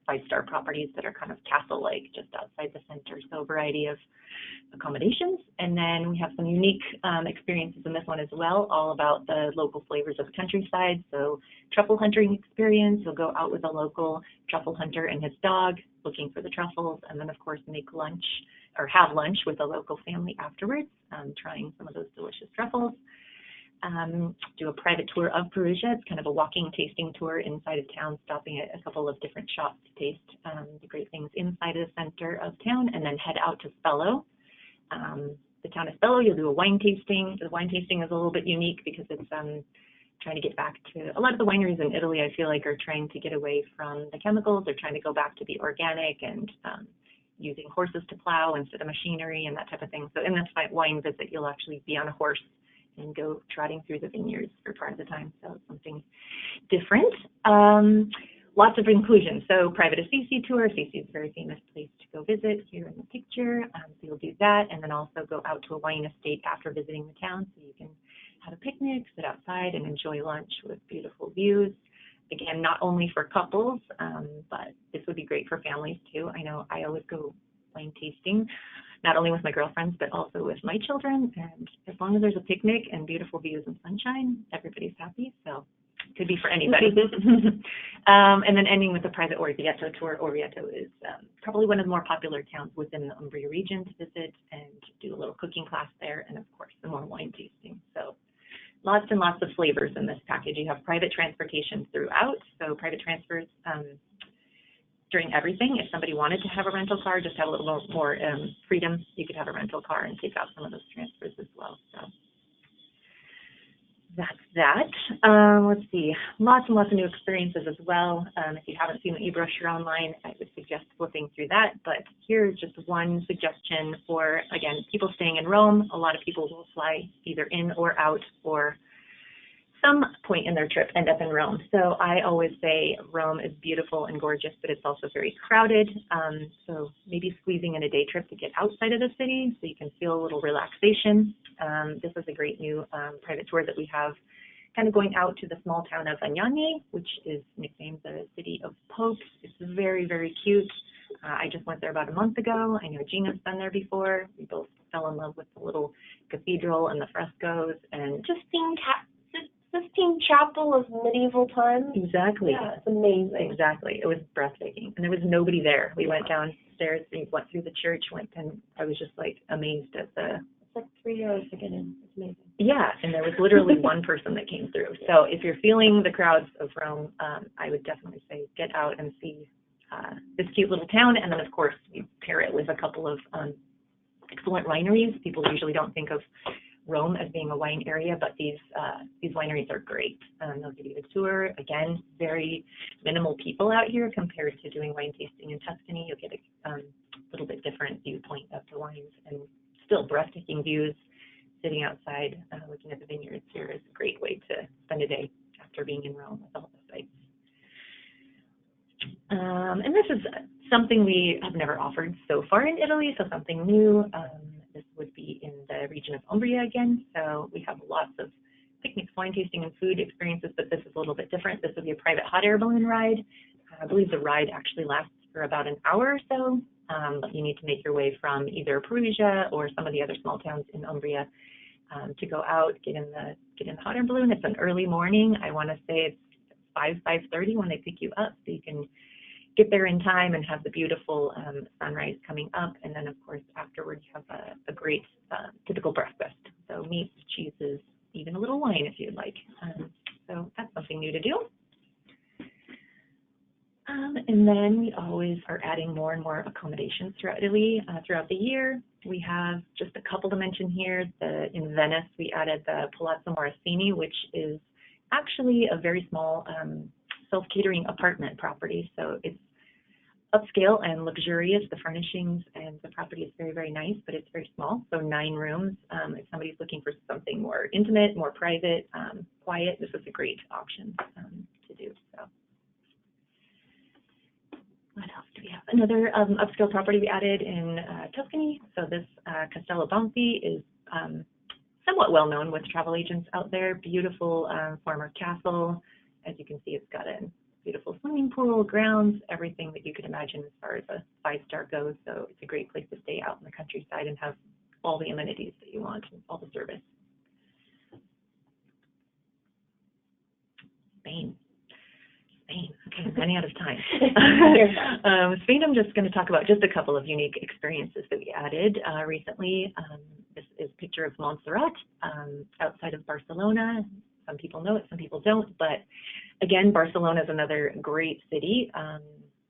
5-star properties that are kind of castle-like just outside the center. So a variety of accommodations. And then we have some unique experiences in this one as well, all about the local flavors of the countryside. So truffle hunting experience, you'll go out with a local truffle hunter and his dog looking for the truffles, and then of course make lunch or have lunch with a local family afterwards, trying some of those delicious truffles. Do a private tour of Perugia. It's kind of a walking tasting tour inside of town, stopping at a couple of different shops to taste the great things inside of the center of town, and then head out to Spello. The town of Spello, you'll do a wine tasting. The wine tasting is a little bit unique because it's trying to get back to, a lot of the wineries in Italy, I feel like, are trying to get away from the chemicals. They're trying to go back to the organic and using horses to plow instead of machinery and that type of thing. So in this wine visit, you'll actually be on a horse and go trotting through the vineyards for part of the time. So it's something different. Lots of inclusion. So private Assisi tour. Assisi is a very famous place to go visit here in the picture. So you'll do that, and then also go out to a wine estate after visiting the town, so you can have a picnic, sit outside, and enjoy lunch with beautiful views. Again, not only for couples, but this would be great for families too. I know I always go wine tasting, not only with my girlfriends, but also with my children. And as long as there's a picnic and beautiful views and sunshine, everybody's happy. So it could be for anybody. And then ending with a private Orvieto tour. Orvieto is probably one of the more popular towns within the Umbria region to visit and do a little cooking class there. And of course, the more wine tasting. So lots and lots of flavors in this package. You have private transportation throughout, so private transfers during everything. If somebody wanted to have a rental car, just have a little more freedom, you could have a rental car and take out some of those transfers as well. So that's that. Let's see, lots and lots of new experiences as well. If you haven't seen the e-brochure online, I would suggest flipping through that. But here's just one suggestion for, again, people staying in Rome. A lot of people will fly either in or out, or some point in their trip end up in Rome. So I always say Rome is beautiful and gorgeous, but it's also very crowded. So maybe squeezing in a day trip to get outside of the city so you can feel a little relaxation. This is a great new private tour that we have, kind of going out to the small town of Agnani, which is nicknamed the City of Popes. It's very, very cute. I just went there about a month ago. I know Gina's been there before. We both fell in love with the little cathedral and the frescoes, and Sistine Chapel of medieval times. Exactly. Yeah, it's amazing. Exactly. It was breathtaking. And there was nobody there. We went downstairs, we went through the church, and I was just like amazed at the... It's like 3 hours to get in. It's amazing. Yeah, and there was literally one person that came through. So if you're feeling the crowds of Rome, I would definitely say get out and see this cute little town. And then, of course, you pair it with a couple of excellent wineries. People usually don't think of Rome as being a wine area, but these wineries are great. They'll give you a tour. Again, very minimal people out here compared to doing wine tasting in Tuscany. You'll get a little bit different viewpoint of the wines, and still breathtaking views. Sitting outside, looking at the vineyards here is a great way to spend a day after being in Rome with all the sights. And this is something we have never offered so far in Italy, so something new. This would be in the region of Umbria again. So we have lots of picnics, wine tasting, and food experiences, but this is a little bit different. This would be a private hot air balloon ride. I believe the ride actually lasts for about an hour or so, but you need to make your way from either Perugia or some of the other small towns in Umbria to go out, get in the hot air balloon. It's an early morning. I want to say it's 5:30 when they pick you up, so you can get there in time and have the beautiful sunrise coming up. And then, of course, afterwards you have a great typical breakfast. So meats, cheeses, even a little wine if you'd like. So that's something new to do. And then we always are adding more and more accommodations throughout Italy throughout the year. We have just a couple to mention here. In Venice, we added the Palazzo Morosini, which is actually a very small self-catering apartment property. So it's upscale and luxurious. The furnishings and the property is very, very nice, but it's very small. So 9 rooms. If somebody's looking for something more intimate, more private, quiet, this is a great option to do. So what else do we have? Another upscale property we added in Tuscany. So this Castello Avanti is somewhat well known with travel agents out there. Beautiful former castle. As you can see, it's got a beautiful swimming pool, grounds, everything that you could imagine as far as a 5-star goes. So it's a great place to stay out in the countryside and have all the amenities that you want, and all the service. Spain. Okay, I'm running out of time. Spain, I'm just going to talk about just a couple of unique experiences that we added recently. This is a picture of Montserrat outside of Barcelona. Some people know it, some people don't. But again, Barcelona is another great city.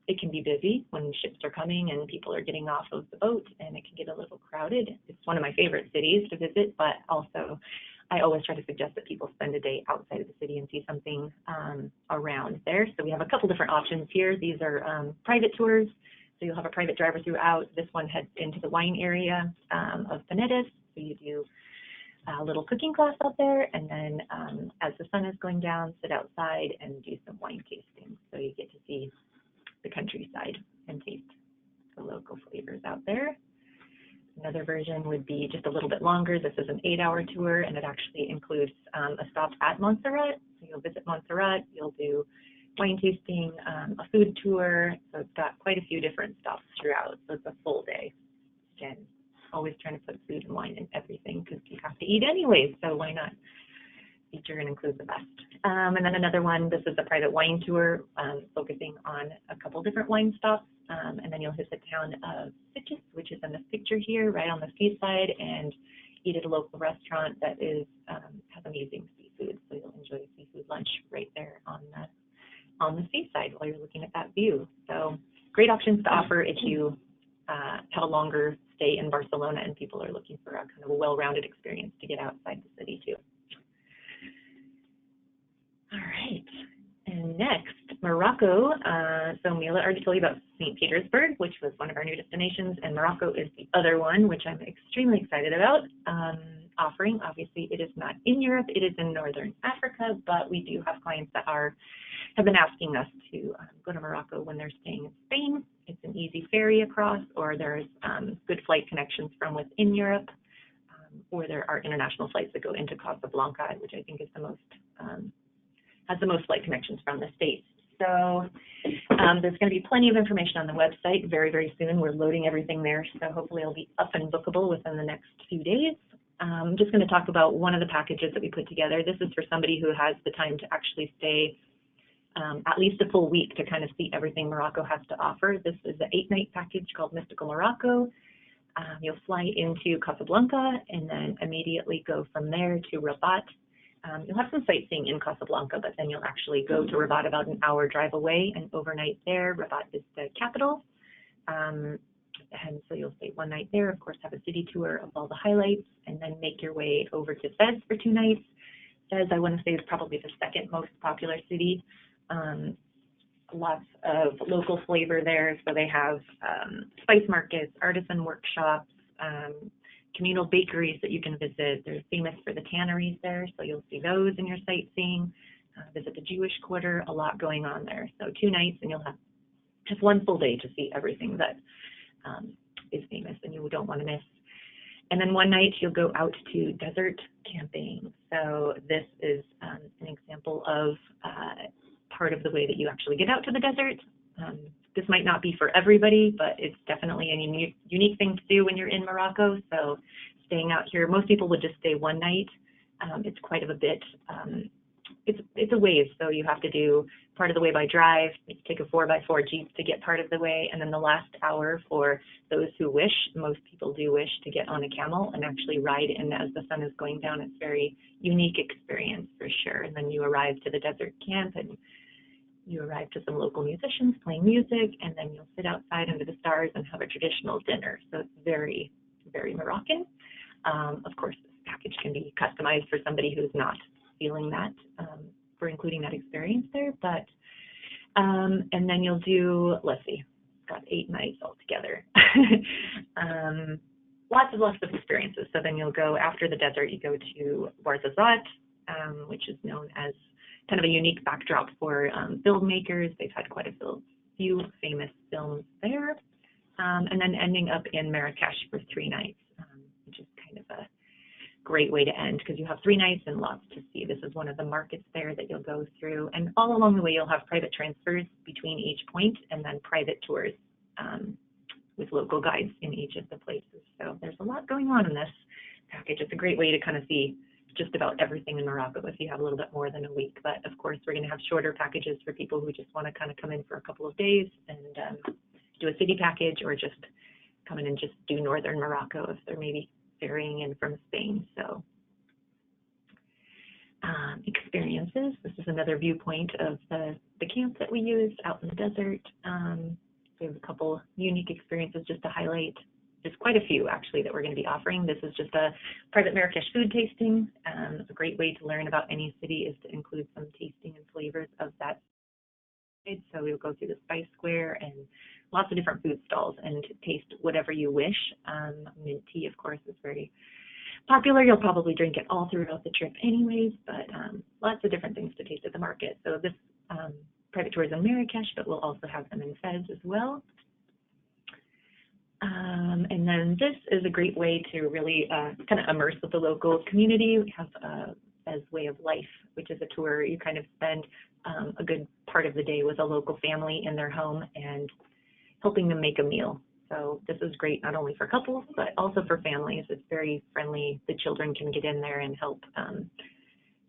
It can be busy when ships are coming and people are getting off of the boat, and it can get a little crowded. It's one of my favorite cities to visit, but also I always try to suggest that people spend a day outside of the city and see something around there. So we have a couple different options here. These are private tours. So you'll have a private driver throughout. This one heads into the wine area of Panedes. So you do a little cooking class out there, and then as the sun is going down, sit outside and do some wine tasting. So you get to see the countryside and taste the local flavors out there. Another version would be just a little bit longer. This is an 8-hour tour, and it actually includes a stop at Montserrat. So you'll visit Montserrat, you'll do wine tasting, a food tour. So it's got quite a few different stops throughout. So it's a full day. Again, always trying to put food and wine in everything because you have to eat anyways. So why not feature and include the best? And then another one, this is a private wine tour focusing on a couple different wine stops. And then you'll hit the town of Sitges, which is in this picture here, right on the seaside, and eat at a local restaurant that is has amazing seafood. So you'll enjoy a seafood lunch right there on the seaside while you're looking at that view. So great options to offer if you have a longer stay in Barcelona and people are looking for a kind of a well-rounded experience to get outside the city too. All right. And next, Morocco. So Mila already told you about St. Petersburg, which was one of our new destinations, and Morocco is the other one, which I'm extremely excited about offering. Obviously, it is not in Europe, it is in Northern Africa, but we do have clients that have been asking us to go to Morocco when they're staying in Spain. It's an easy ferry across, or there's good flight connections from within Europe, or there are international flights that go into Casablanca, which I think is the most has the most flight connections from the States. So there's going to be plenty of information on the website very, very soon. We're loading everything there, so hopefully it'll be up and bookable within the next few days. I'm just going to talk about one of the packages that we put together. This is for somebody who has the time to actually stay at least a full week to kind of see everything Morocco has to offer. This is an 8-night package called Mystical Morocco. You'll fly into Casablanca and then immediately go from there to Rabat. You'll have some sightseeing in Casablanca, but then you'll actually go to Rabat about an hour drive away and overnight there. Rabat is the capital. And so you'll stay one night there, of course, have a city tour of all the highlights, and then make your way over to Fez for 2 nights. Fez, I want to say, is probably the second most popular city. Lots of local flavor there. So they have spice markets, artisan workshops, communal bakeries that you can visit. They're famous for the tanneries there, so you'll see those in your sightseeing. Visit the Jewish quarter, a lot going on there. So 2 nights, and you'll have just 1 full day to see everything that is famous and you don't want to miss. And then 1 night, you'll go out to desert camping. So this is an example of part of the way that you actually get out to the desert. This might not be for everybody, but it's definitely a unique thing to do when you're in Morocco. So staying out here, most people would just stay 1 night. It's quite a bit. It's a ways, so you have to do part of the way by drive. You take a 4x4 Jeep to get part of the way, and then the last hour for those who wish. Most people do wish to get on a camel and actually ride in as the sun is going down. It's a very unique experience for sure. And then you arrive to the desert camp, and you arrive to some local musicians playing music, and then you'll sit outside under the stars and have a traditional dinner. So it's very, very Moroccan. Of course, this package can be customized for somebody who's not feeling that, for including that experience there. But and then you'll do, let's see, got 8 nights altogether. Lots of experiences. So then you'll go after the desert, you go to Ouarzazate, which is known as kind of a unique backdrop for filmmakers. They've had quite a few famous films there. And then ending up in Marrakesh for 3 nights, which is kind of a great way to end because you have 3 nights and lots to see. This is one of the markets there that you'll go through. And all along the way, you'll have private transfers between each point and then private tours with local guides in each of the places. So there's a lot going on in this package. It's a great way to kind of see just about everything in Morocco if you have a little bit more than a week. But of course, we're going to have shorter packages for people who just want to kind of come in for a couple of days and do a city package, or just come in and just do northern Morocco if they're maybe ferrying in from Spain. So experiences. This is another viewpoint of the camp that we use out in the desert. We have a couple unique experiences just to highlight. There's quite a few actually that we're going to be offering. This is just a private Marrakesh food tasting. It's a great way to learn about any city is to include some tasting and flavors of that. So we'll go through the spice square and lots of different food stalls and taste whatever you wish. Mint tea, of course, is very popular. You'll probably drink it all throughout the trip anyways, but lots of different things to taste at the market. So this private tour is in Marrakesh, but we'll also have them in Fez as well. And then this is a great way to really kind of immerse with the local community. We have Fez Way of Life, which is a tour. You kind of spend a good part of the day with a local family in their home and helping them make a meal. So this is great not only for couples, but also for families. It's very friendly. The children can get in there and help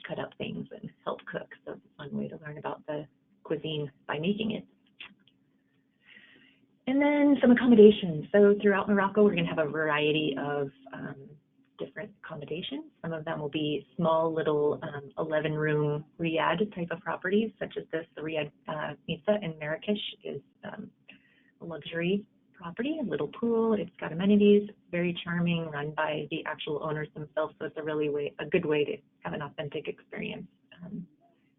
cut up things and help cook. So it's a fun way to learn about the cuisine by making it. And then some accommodations. So throughout Morocco, we're going to have a variety of different accommodations. Some of them will be small little 11-room riad type of properties, such as this. The Riad Misa in Marrakesh is a luxury property, a little pool. It's got amenities, very charming, run by the actual owners themselves. So it's a good way to have an authentic experience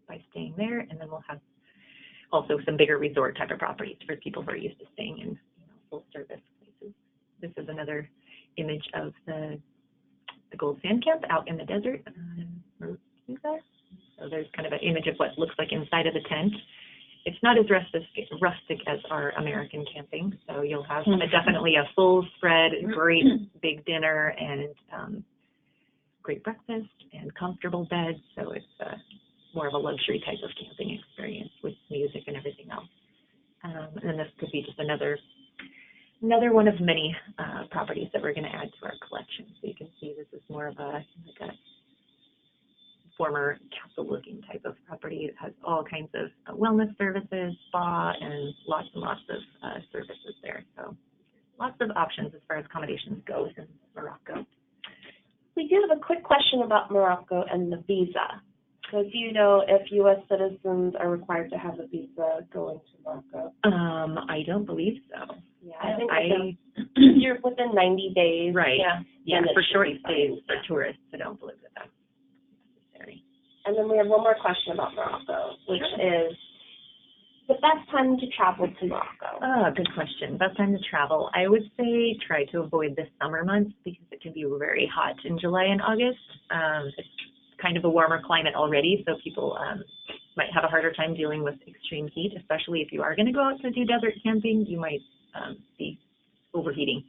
by staying there. And then we'll have also some bigger resort type of properties for people who are used to staying in full service places. This is another image of the gold sand camp out in the desert. So there's kind of an image of what looks like inside of the tent. It's not as rustic as our American camping, so you'll have definitely a full spread, great big dinner, and great breakfast and comfortable beds. So it's more of a luxury type of camping experience with music and everything else. And then this could be just another one of many properties that we're going to add to our collection. So you can see this is more of a former castle-looking type of property. It has all kinds of wellness services, spa, and lots of services there. So lots of options as far as accommodations go in Morocco. We do have a quick question about Morocco and the visa. So do you know if U.S. citizens are required to have a visa going to Morocco? I don't believe so. Yeah, I think you're within 90 days. Right. Yeah, for short stays for Yeah. tourists, I don't believe that that's necessary. And then we have one more question about Morocco, which is the best time to travel to Morocco. Good question. Best time to travel. I would say try to avoid the summer months because it can be very hot in July and August. It's kind of a warmer climate already, so people might have a harder time dealing with extreme heat, especially if you are going to go out to do desert camping. You might be overheating.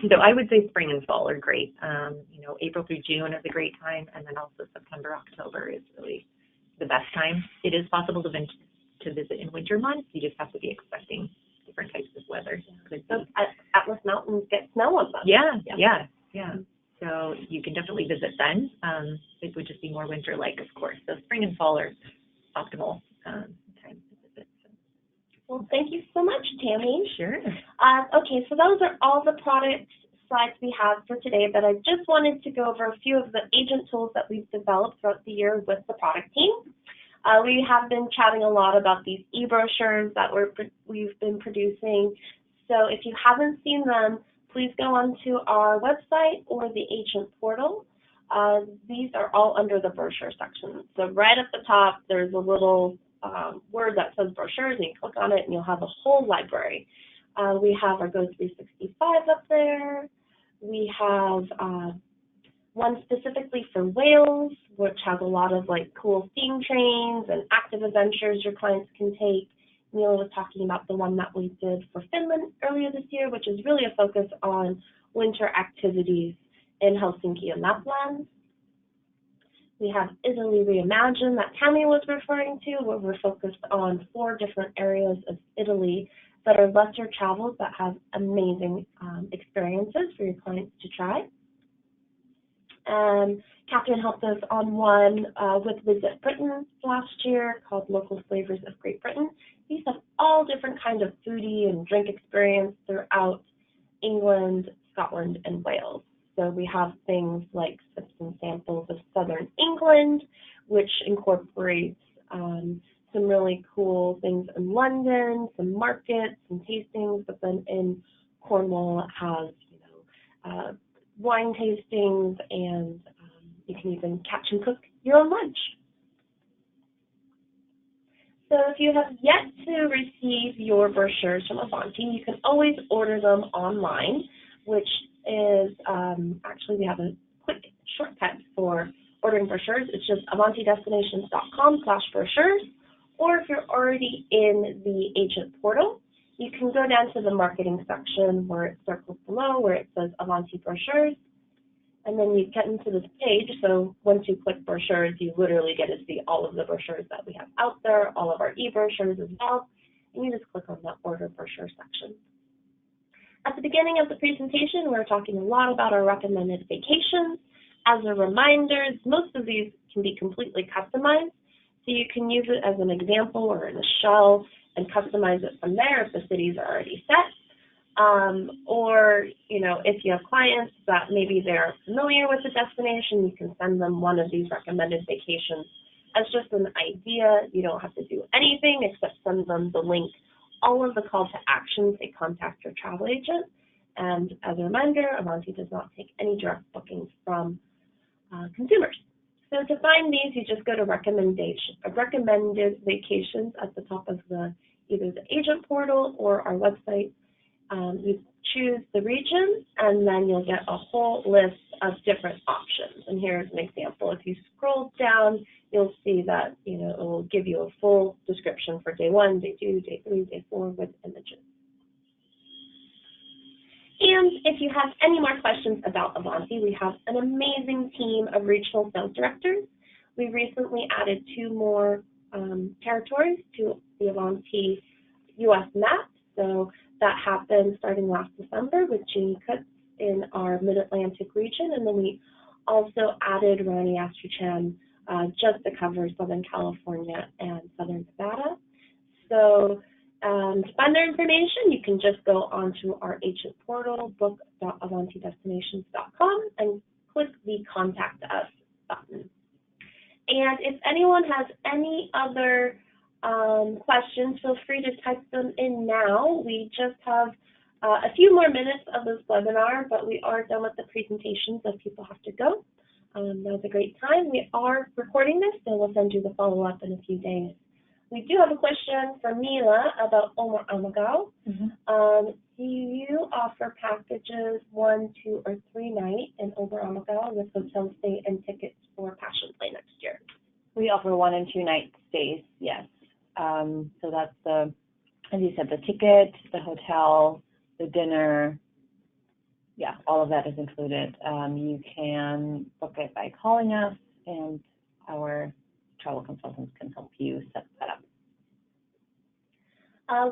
So I would say spring and fall are great. April through June is a great time, and then also September, October is really the best time. It is possible to visit in winter months. You just have to be expecting different types of weather. So Atlas Mountains get snow on them. Yeah. So you can definitely visit then. It would just be more winter-like, of course. So spring and fall are optimal times to visit. Well, thank you so much, Tammy. Sure. Okay, so those are all the product slides we have for today, but I just wanted to go over a few of the agent tools that we've developed throughout the year with the product team. We have been chatting a lot about these e-brochures that we've been producing. So if you haven't seen them, please go onto our website or the agent portal. These are all under the brochure section. So right at the top, there's a little word that says brochures, and you click on it, and you'll have a whole library. We have our Go 365 up there. We have one specifically for Wales, which has a lot of cool theme trains and active adventures your clients can take. Neil was talking about the one that we did for Finland earlier this year, which is really a focus on winter activities in Helsinki and Lapland. We have Italy Reimagined that Tammy was referring to, where we're focused on 4 different areas of Italy that are lesser traveled but have amazing experiences for your clients to try. Catherine helped us on one with Visit Britain last year called Local Flavors of Great Britain. These have all different kinds of foodie and drink experience throughout England, Scotland, and Wales. So we have things like sips and samples of Southern England, which incorporates some really cool things in London, some markets and tastings, but then in Cornwall it has, wine tastings, and you can even catch and cook your own lunch. So if you have yet to receive your brochures from Avanti, you can always order them online, which is, actually we have a quick for ordering brochures, it's just avantidestinations.com/brochures. Or if you're already in the agent portal, you can go down to the marketing section where it circles below where it says Avanti brochures. And then you get into this page, so once you click brochures, you literally get to see all of the brochures that we have out there, all of our e-brochures as well, and you just click on that order brochure section. At the beginning of the presentation, we were talking a lot about our recommended vacations. As a reminder, most of these can be completely customized, so you can use it as an example or in a shell and customize it from there if the cities are already set. Or, if you have clients that maybe they're familiar with the destination, you can send them one of these recommended vacations as just an idea. You don't have to do anything except send them the link. All of the call to actions, they contact your travel agent. And as a reminder, Avanti does not take any direct bookings from consumers. So to find these, you just go to recommended vacations at the top of either the agent portal or our website. You choose the region, and then you'll get a whole list of different options. And here's an example. If you scroll down, you'll see that it will give you a full description for day 1, day 2, day 3, day 4 with images. And if you have any more questions about Avanti, we have an amazing team of regional sales directors. We recently added 2 more territories to the Avanti U.S. map. So that happened starting last December with Jean Kutz in our Mid-Atlantic region, and then we also added Ronnie Astrachan just to cover Southern California and Southern Nevada. So to find their information, you can just go onto our agent portal, book.avantidestinations.com, and click the Contact Us button. And if anyone has any other questions, feel free to type them in now. We just have a few more minutes of this webinar, but we are done with the presentation, so people have to go. That was a great time. We are recording this, so we'll send you the follow-up in a few days. We do have a question for Mila about Omar Amagao. Do you offer packages 1, 2, or 3 night in Omar Amagao with hotel stay and tickets for Passion Play next year? We offer 1 and 2 night stays, yes. So that's as you said, the ticket, the hotel, the dinner, yeah, all of that is included. You can book it by calling us, and our travel consultants can help you set that up.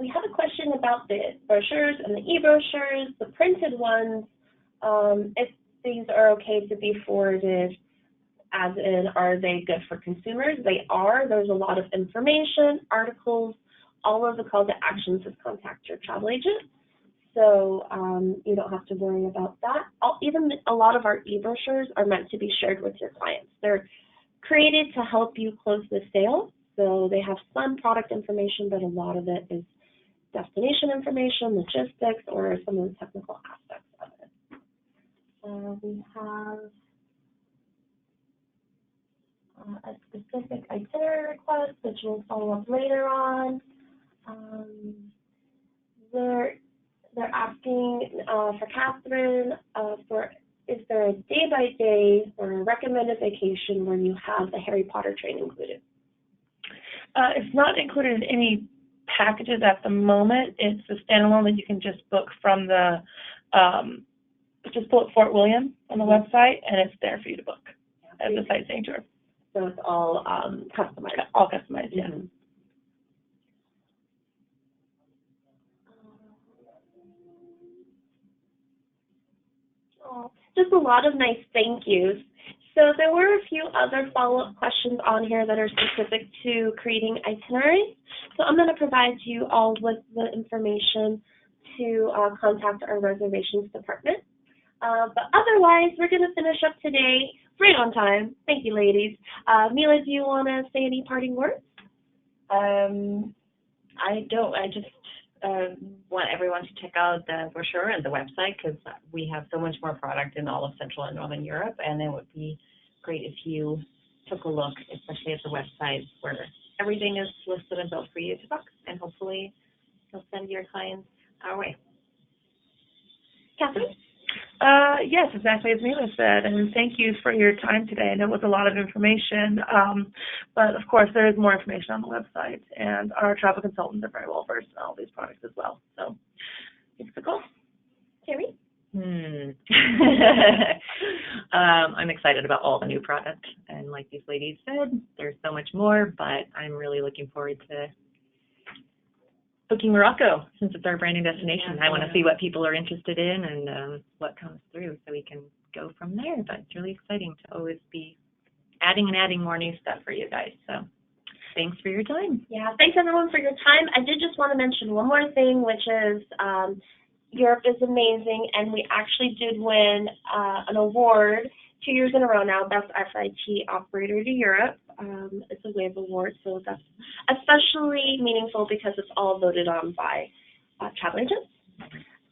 We have a question about the brochures and the e-brochures, the printed ones, if these are okay to be forwarded, as in, are they good for consumers? They are. There's a lot of information, articles, all of the call to actions is contact your travel agent. So you don't have to worry about that. Even a lot of our e-brochures are meant to be shared with your clients. They're created to help you close the sale. So they have some product information, but a lot of it is destination information, logistics, or some of the technical aspects of it. We have a specific itinerary request, which we'll follow up later on. They're asking for Catherine is there a day-by-day or a recommended vacation where you have the Harry Potter train included? It's not included in any packages at the moment. It's a standalone that you can just book from the, just pull up Fort William on the website, and it's there for you to book as a sightseeing tour. So it's all customized. All customized, yeah. Mm-hmm. Just a lot of nice thank yous. So there were a few other follow-up questions on here that are specific to creating itineraries. So I'm going to provide you all with the information to contact our reservations department. But otherwise, we're going to finish up today right on time. Thank you, ladies. Mila, do you want to say any parting words? I don't. I just want everyone to check out the brochure and the website, because we have so much more product in all of Central and Northern Europe, and it would be great if you took a look, especially at the website where everything is listed and built for you to book, and hopefully you'll send your clients our way. Catherine? Yes, exactly as Mila said, and thank you for your time today. I know it was a lot of information, but of course there is more information on the website, and our travel consultants are very well versed in all these products as well. So, thanks for the call. Terry? I'm excited about all the new products, and like these ladies said, there's so much more, but I'm really looking forward to booking Morocco since it's our brand new destination. I want to see what people are interested in and what comes through so we can go from there. But it's really exciting to always be adding and adding more new stuff for you guys. So thanks for your time. Yeah, thanks everyone for your time. I did just want to mention one more thing, which is Europe is amazing, and we actually did win an award 2 years in a row now, Best FIT Operator to Europe. It's a WAVE award, so that's especially meaningful because it's all voted on by travel agents.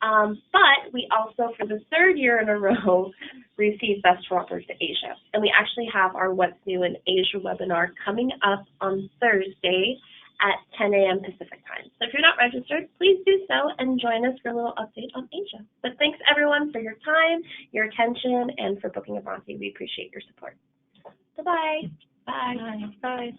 But we also, for the third year in a row, received Best for Offers to Asia. And we actually have our What's New in Asia webinar coming up on Thursday at 10 a.m. Pacific time. So if you're not registered, please do so and join us for a little update on Asia. But thanks everyone for your time, your attention, and for booking Avanti. We appreciate your support. Bye-bye. Bye. Bye.